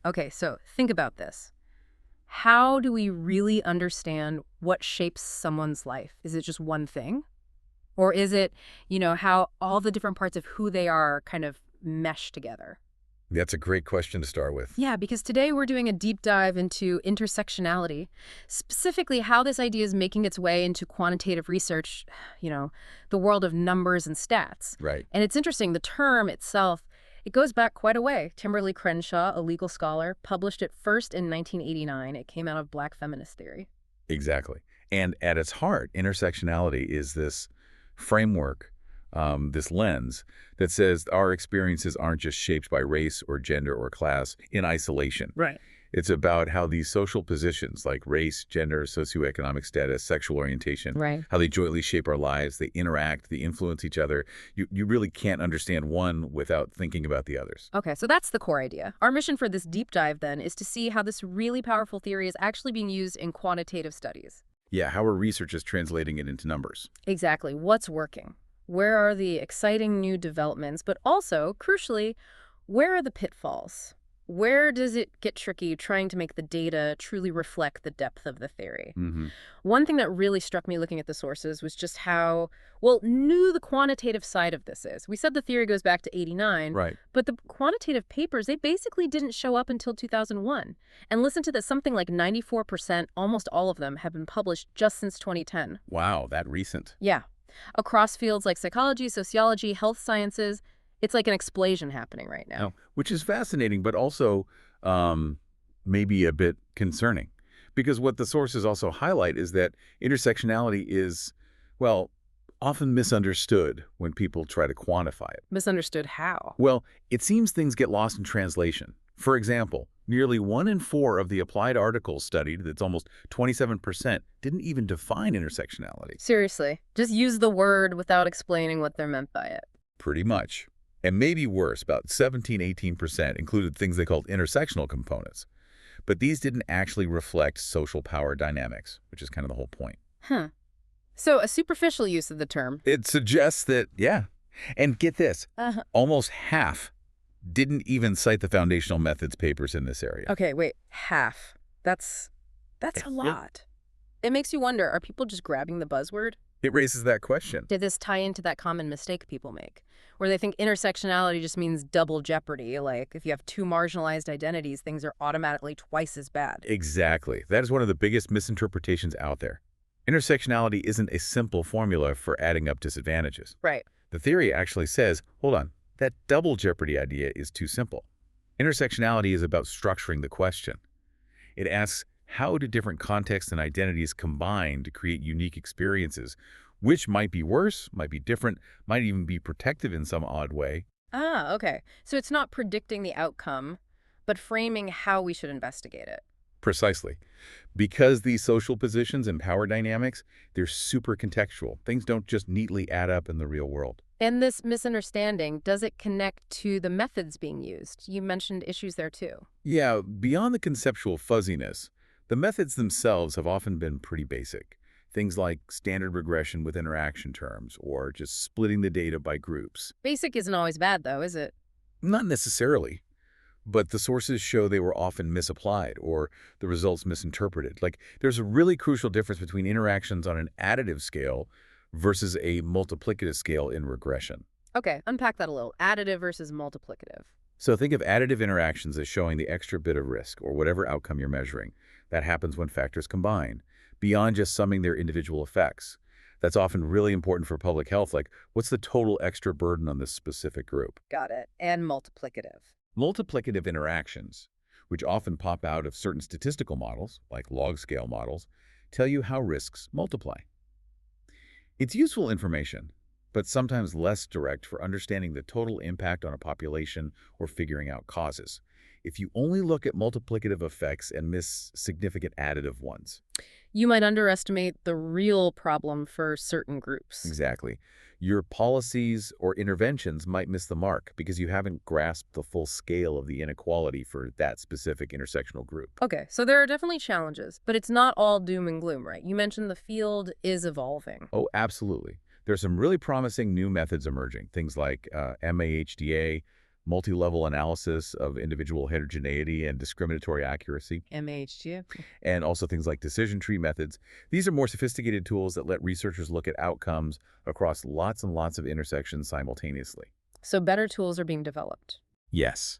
Okay, so think about this. How do we really understand what shapes someone's life? Is it just one thing? Or is it, how all the different parts of who they are kind of mesh together? That's a great question to start with. Yeah, because today we're doing a deep dive into intersectionality, specifically how this idea is making its way into quantitative research, the world of numbers and stats. Right. And it's interesting, the term itself, it goes back quite a way. Kimberlé Crenshaw, a legal scholar, published it first in 1989. It came out of Black feminist theory. Exactly. And at its heart, intersectionality is this framework, this lens that says our experiences aren't just shaped by race or gender or class in isolation. Right. It's about how these social positions like race, gender, socioeconomic status, sexual orientation, Right. how they jointly shape our lives, they interact, they influence each other. You really can't understand one without thinking about the others. Okay, so that's the core idea. Our mission for this deep dive, then, is to see how this really powerful theory is actually being used in quantitative studies. Yeah, how are researchers translating it into numbers? Exactly. What's working? Where are the exciting new developments? But also, crucially, where are the pitfalls? Where does it get tricky trying to make the data truly reflect the depth of the theory? Mm-hmm. One thing that really struck me looking at the sources was just how, new the quantitative side of this is. We said the theory goes back to 89, Right. but the quantitative papers, they basically didn't show up until 2001. And listen to this, something like 94%, almost all of them, have been published just since 2010. Wow, that recent. Yeah. Across fields like psychology, sociology, health sciences, it's like an explosion happening right now. Oh, which is fascinating, but also maybe a bit concerning. Because what the sources also highlight is that intersectionality is, often misunderstood when people try to quantify it. Misunderstood how? Well, it seems things get lost in translation. For example, nearly 1 in 4 of the applied articles studied, that's almost 27%, didn't even define intersectionality. Seriously, just use the word without explaining what they're meant by it. Pretty much. And maybe worse, about 17–18% included things they called intersectional components. But these didn't actually reflect social power dynamics, which is kind of the whole point. Huh. So a superficial use of the term. It suggests that, yeah. And get this, almost half didn't even cite the foundational methods papers in this area. Okay, wait, half. That's a lot. It makes you wonder, are people just grabbing the buzzword? It raises that question. Did this tie into that common mistake people make, where they think intersectionality just means double jeopardy, like if you have two marginalized identities, things are automatically twice as bad? Exactly. That is one of the biggest misinterpretations out there. Intersectionality isn't a simple formula for adding up disadvantages. Right. The theory actually says, hold on, that double jeopardy idea is too simple. Intersectionality is about structuring the question. It asks, how do different contexts and identities combine to create unique experiences, which might be worse, might be different, might even be protective in some odd way? Ah, okay. So it's not predicting the outcome, but framing how we should investigate it. Precisely. Because these social positions and power dynamics, they're super contextual. Things don't just neatly add up in the real world. And this misunderstanding, does it connect to the methods being used? You mentioned issues there too. Yeah, beyond the conceptual fuzziness, the methods themselves have often been pretty basic. Things like standard regression with interaction terms, or just splitting the data by groups. Basic isn't always bad, though, is it? Not necessarily, but the sources show they were often misapplied or the results misinterpreted. Like, there's a really crucial difference between interactions on an additive scale versus a multiplicative scale in regression. Okay, unpack that a little. Additive versus multiplicative. So think of additive interactions as showing the extra bit of risk or whatever outcome you're measuring. That happens when factors combine, beyond just summing their individual effects. That's often really important for public health, like what's the total extra burden on this specific group? Got it. And multiplicative. Multiplicative interactions, which often pop out of certain statistical models, like log-scale models, tell you how risks multiply. It's useful information, but sometimes less direct for understanding the total impact on a population or figuring out causes. If you only look at multiplicative effects and miss significant additive ones. You might underestimate the real problem for certain groups. Exactly. Your policies or interventions might miss the mark because you haven't grasped the full scale of the inequality for that specific intersectional group. Okay, so there are definitely challenges, but it's not all doom and gloom, right? You mentioned the field is evolving. Oh, absolutely. There's some really promising new methods emerging, things like MAHDA, multi-level analysis of individual heterogeneity and discriminatory accuracy, MHG. and also things like decision tree methods. These are more sophisticated tools that let researchers look at outcomes across lots and lots of intersections simultaneously. So better tools are being developed. Yes.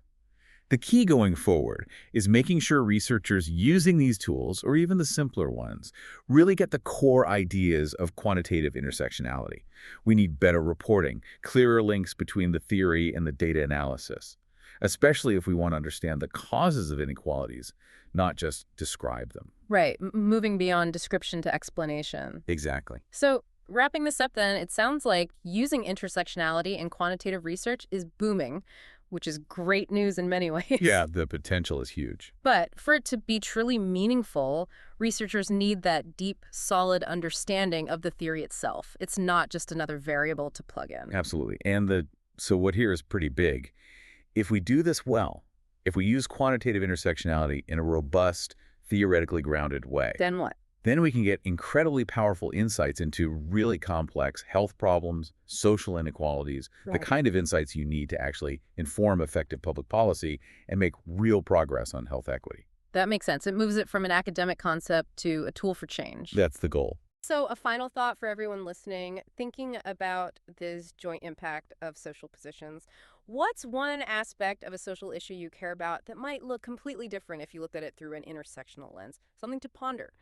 The key going forward is making sure researchers using these tools, or even the simpler ones, really get the core ideas of quantitative intersectionality. We need better reporting, clearer links between the theory and the data analysis, especially if we want to understand the causes of inequalities, not just describe them. Right, moving beyond description to explanation. Exactly. So wrapping this up then, it sounds like using intersectionality in quantitative research is booming, which is great news in many ways. Yeah, the potential is huge. But for it to be truly meaningful, researchers need that deep, solid understanding of the theory itself. It's not just another variable to plug in. Absolutely. So what here is pretty big. If we do this well, if we use quantitative intersectionality in a robust, theoretically grounded way, Then what? then we can get incredibly powerful insights into really complex health problems, social inequalities, the Right. kind of insights you need to actually inform effective public policy and make real progress on health equity. That makes sense. It moves it from an academic concept to a tool for change. That's the goal. So a final thought for everyone listening, thinking about this joint impact of social positions. What's one aspect of a social issue you care about that might look completely different if you looked at it through an intersectional lens? Something to ponder.